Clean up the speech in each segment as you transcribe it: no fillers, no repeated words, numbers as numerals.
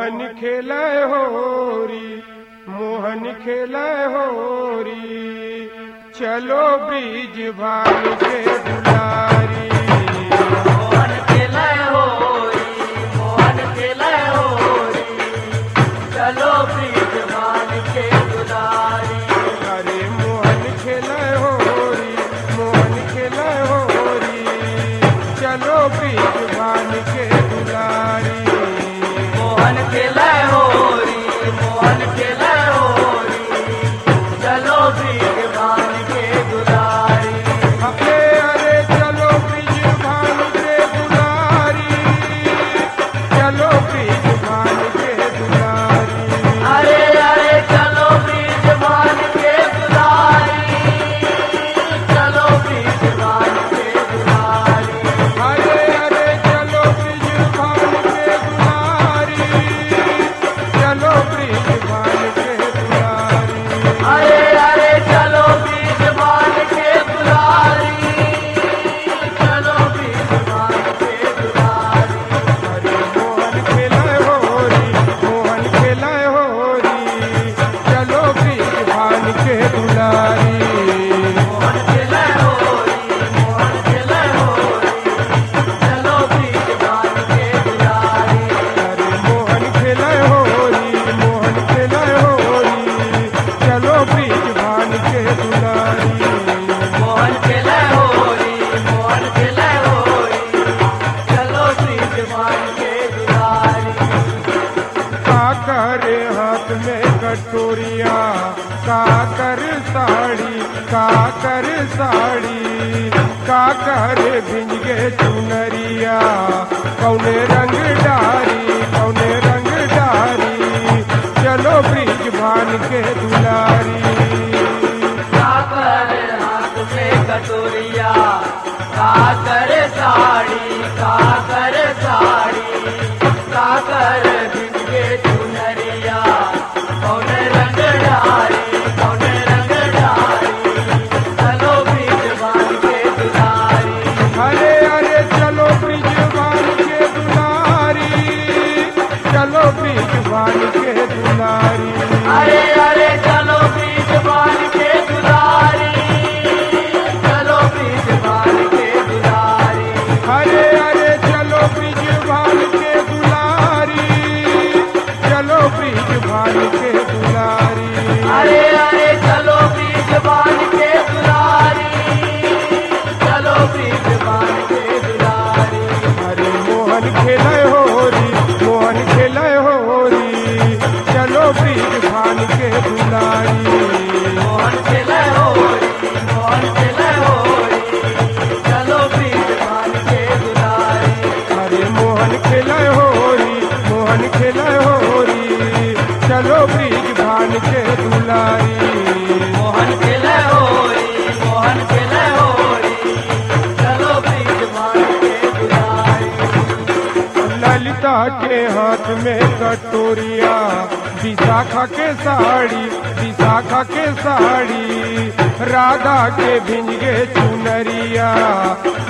मोहन खेलय होरी, मोहन खेलय होरी, चलो ब्रिज भान के दुलारी। मोहन खेलय होरी, मोहन खेलय होरी, चलो ब्रिज भान के दुलारी। अरे मोहन खेलय होरी, मोहन खेलय होरी, चलो ब्रिज भान के दुलारी। मोहन खेलय होरी, मोहन खेलय होरी, चलो ब्रिज भान के दुलारी। अरे चलो ब्रिज भान के दुलारी, चलो ब्रिज भान के दुलारी। अरे चलो ब्रिज भान के दुलारी, चलो ब्रिज भान के दुलारी। अरे चलो ब्रिज भान के दुलारी, चलो ब्रिज भान के दुलारी। अरे चलो ब्रिज भान के दुलारी, चलो ब्रिज भान के दुलारी। अरे मोहन खेलय होरी, मोहन खेलय होरी, चलो ब्रिज भान के दुलारी। मोहन खेलय होरी, मोहन खेलय होरी, चलो ब्रिज भान के दुलारी। अरे मोहन खेलय होरी, मोहन खेलय होरी, चलो ब्रिज भान के दुलारी। मोहन खेलय होरी, मोहन खेलय होरी, चलो ब्रिज भान के दुलारी। काकर हाथ में कटोरिया, काकर साड़ी, काकर साड़ी, काकर भिंगे चुनरिया, कौने रंग डारी, कौने रंग डारी, चलो ब्रिज भान के दुलारी। काकर हाथ में कटोरिया, काकर साड़ी, काकर साड़ी, काकर भिंगे चुनरिया, कौन रंग डारी, कौन रंग डारी, चलो ब्रिज भान के दुलारी। अरे चलो ब्रिज भान के दुलारी, चलो ब्रिज भान के दुलारी। अरे चलो ब्रिज भान के दुलारी, चलो ब्रिज भान के दुलारी। अरे चलो ब्रिज भान के दुलारी, चलो ब्रिज भान के दुलारी। अरे चलो ब्रिज भान के दुलारी, चलो ब्रिज भान के दुलारी। अरे मोहन खेलय होरी, मोहन खेलय होरी, चलो ब्रिज भान के दुलारी। मोहन खेलय होरी, मोहन खेलय होरी, चलो ब्रिज भान के दुलारी। अरे मोहन खेलय होरी, मोहन खेलय होरी, चलो ब्रिज भान के दुलारी। मोहन खेलय होरी, मोहन खेलय होरी, चलो ब्रिज भान के दुलारी। ललिता के हाथ में कटोरिया, विशाखा के साड़ी, विशाखा के साड़ी, राधा के भिंगे चुनरिया,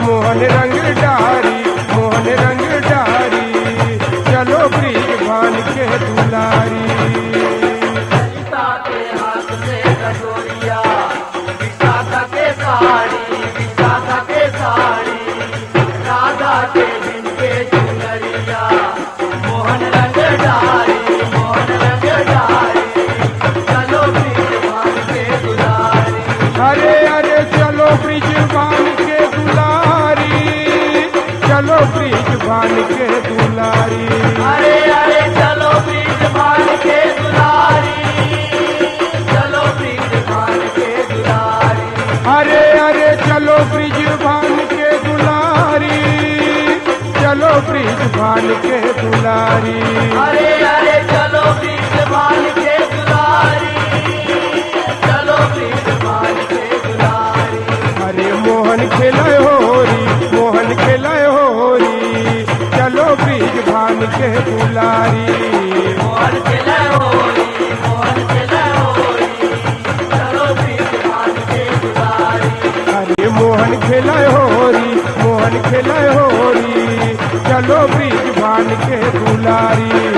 मोहन रंग डारी, मोहन रंग डारी, चलो ब्रिज भान के दुलारी। ललिता के हाथ में कटोरिया, विशाखा के साड़ी, विशाखा के साड़ी, राधा के भिंगे चुनरिया, मोहन रंग डारी, मोहन रंग डारी, चलो ब्रिज भान के दुलारी। अरे चलो ब्रिज भान के दुलारी, चलो ब्रिज भान के दुलारी। अरे चलो ब्रिज भान के दुलारी, चलो ब्रिज भान के दुलारी। अरे चलो ब्रिज भान के दुलारी, चलो ब्रिज भान के दुलारी। अरे चलो ब्रिज भान के दुलारी, चलो ब्रिज भान के दुलारी। अरे मोहन खेलय होरी, मोहन खेलय होरी, चलो ब्रिज भान के दुलारी। मोहन खेलय होरी, मोहन खेलय होरी, चलो ब्रिज भान के दुलारी। अरे मोहन खेलय होरी, मोहन खेलय होरी, चलो ब्रिज भान के दुलारी।